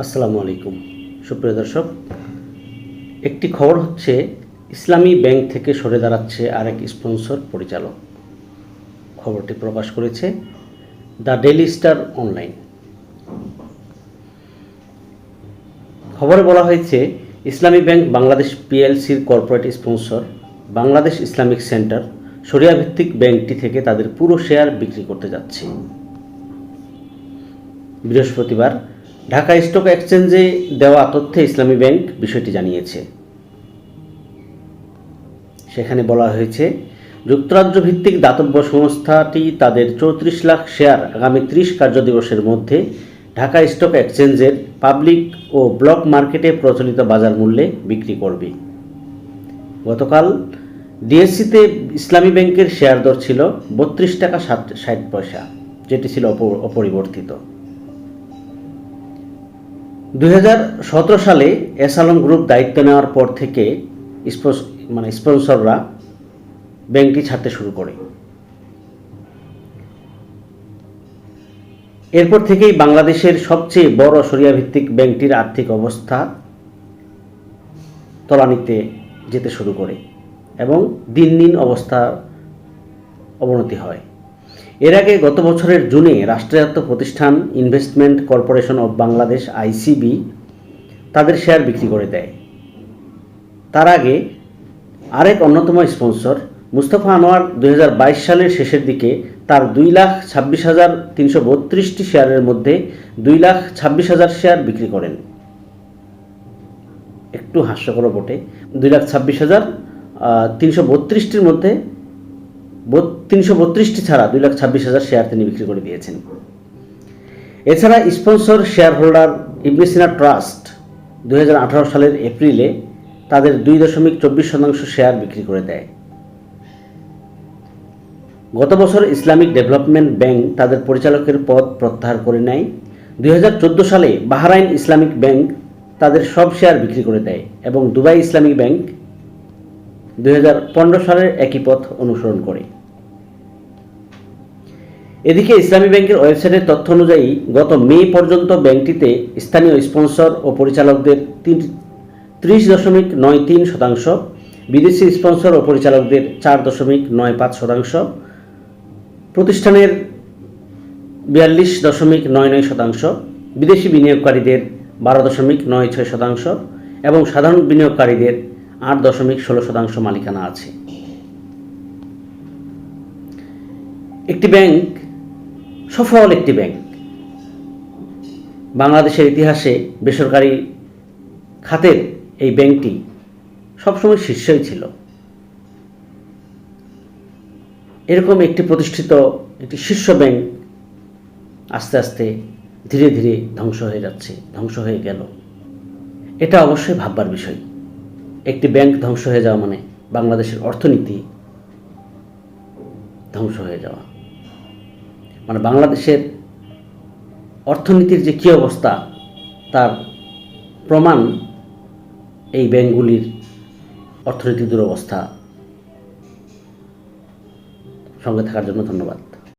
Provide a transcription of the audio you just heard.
আসসালামু আলাইকুম সুপ্রিয় দর্শক, একটি খবর হচ্ছে ইসলামী ব্যাংক থেকে সরে দাঁড়াচ্ছে আরেক স্পন্সর পরিচালক। খবরটি প্রকাশ করেছে দ্য ডেইলি স্টার অনলাইন। খবরে বলা হয়েছে ইসলামী ব্যাংক বাংলাদেশ পিএলসির corporate sponsor Bangladesh Islamic center শরিয়া ভিত্তিক ব্যাংকটি থেকে তাদের পুরো শেয়ার বিক্রি করতে যাচ্ছে। বৃহস্পতিবার ঢাকা স্টক এক্সচেঞ্জে দেওয়া তথ্যে ইসলামী ব্যাংক বিষয়টি জানিয়েছে। সেখানে বলা হয়েছে, যুক্তরাজ্য ভিত্তিক দাতব্য সংস্থাটি তাদের 34 লাখ শেয়ার আগামী 30 কার্যদিবসের মধ্যে ঢাকা স্টক এক্সচেঞ্জের পাবলিক ও ব্লক মার্কেটে প্রচলিত বাজার মূল্যে বিক্রি করবে। গতকাল ডিএসসিতে ইসলামী ব্যাংকের শেয়ার দর ছিল 32 টাকা 60 পয়সা, যেটি ছিল অপরিবর্তিত। 2017 সালে এস আলম গ্রুপ দায়িত্ব নেওয়ার পর থেকে স্পন্সররা ব্যাংকটি ছাড়তে শুরু করে। এরপর থেকেই বাংলাদেশের সবচেয়ে বড় শরিয়া ভিত্তিক ব্যাংকটির আর্থিক অবস্থা তলানিতে যেতে শুরু করে এবং দিন দিন অবস্থার অবনতি হয়। এর আগে গত বছরের জুনে রাষ্ট্রায়ত্ত প্রতিষ্ঠান investment corporation of Bangladesh ICB তাদের শেয়ার বিক্রি করে দেয়। তার আগে আরেক অন্যতম স্পন্সর মুস্তফা আনোয়ার 2022 সালের শেষের দিকে তার 2,26,332টি শেয়ারের মধ্যে 2,26,000 শেয়ার বিক্রি করেন। একটু হাস্যকর বটে, 2,26,332টির মধ্যে 332টি ছাড়া 2,26,000 শেয়ার তিনি বিক্রি করে দিয়েছেন। এছাড়া স্পন্সর শেয়ার হোল্ডার ইবনে সিনা ট্রাস্ট 2018 সালের এপ্রিলে তাদের 2.24% শেয়ার বিক্রি করে দেয়। গত বছর ইসলামিক ডেভেলপমেন্ট ব্যাংক তাদের পরিচালকের পদ প্রত্যাহার করে নেয়। 2014 সালে বাহরাইন ইসলামিক ব্যাংক তাদের সব শেয়ার বিক্রি করে দেয় এবং দুবাই ইসলামিক ব্যাংক 2015 সালের একই পথ অনুসরণ করে। এদিকে ইসলামী ব্যাংকের ওয়েবসাইটের তথ্য অনুযায়ী গত মে পর্যন্ত ব্যাংকটিতে স্থানীয় স্পন্সর ও পরিচালকদের 30.93%, বিদেশি স্পন্সর ও পরিচালকদের 4.95%, প্রতিষ্ঠানের 42.99%, বিদেশি বিনিয়োগকারীদের 12.96% এবং সাধারণ বিনিয়োগকারীদের 8.16% মালিকানা আছে। একটি ব্যাংক, সফল একটি ব্যাংক, বাংলাদেশের ইতিহাসে বেসরকারি খাতের এই ব্যাংকটি সবসময় শীর্ষেই ছিল। এরকম একটি প্রতিষ্ঠিত একটি শীর্ষ ব্যাংক আস্তে আস্তে ধীরে ধীরে ধ্বংস হয়ে গেল। এটা অবশ্যই ভাববার বিষয়। একটি ব্যাংক ধ্বংস হয়ে যাওয়া মানে বাংলাদেশের অর্থনীতি ধ্বংস হয়ে যাওয়া, মানে বাংলাদেশের অর্থনীতির যে কী অবস্থা তার প্রমাণ এই ব্যাংকগুলির অর্থনৈতিক দুরবস্থা। সঙ্গে থাকার জন্য ধন্যবাদ।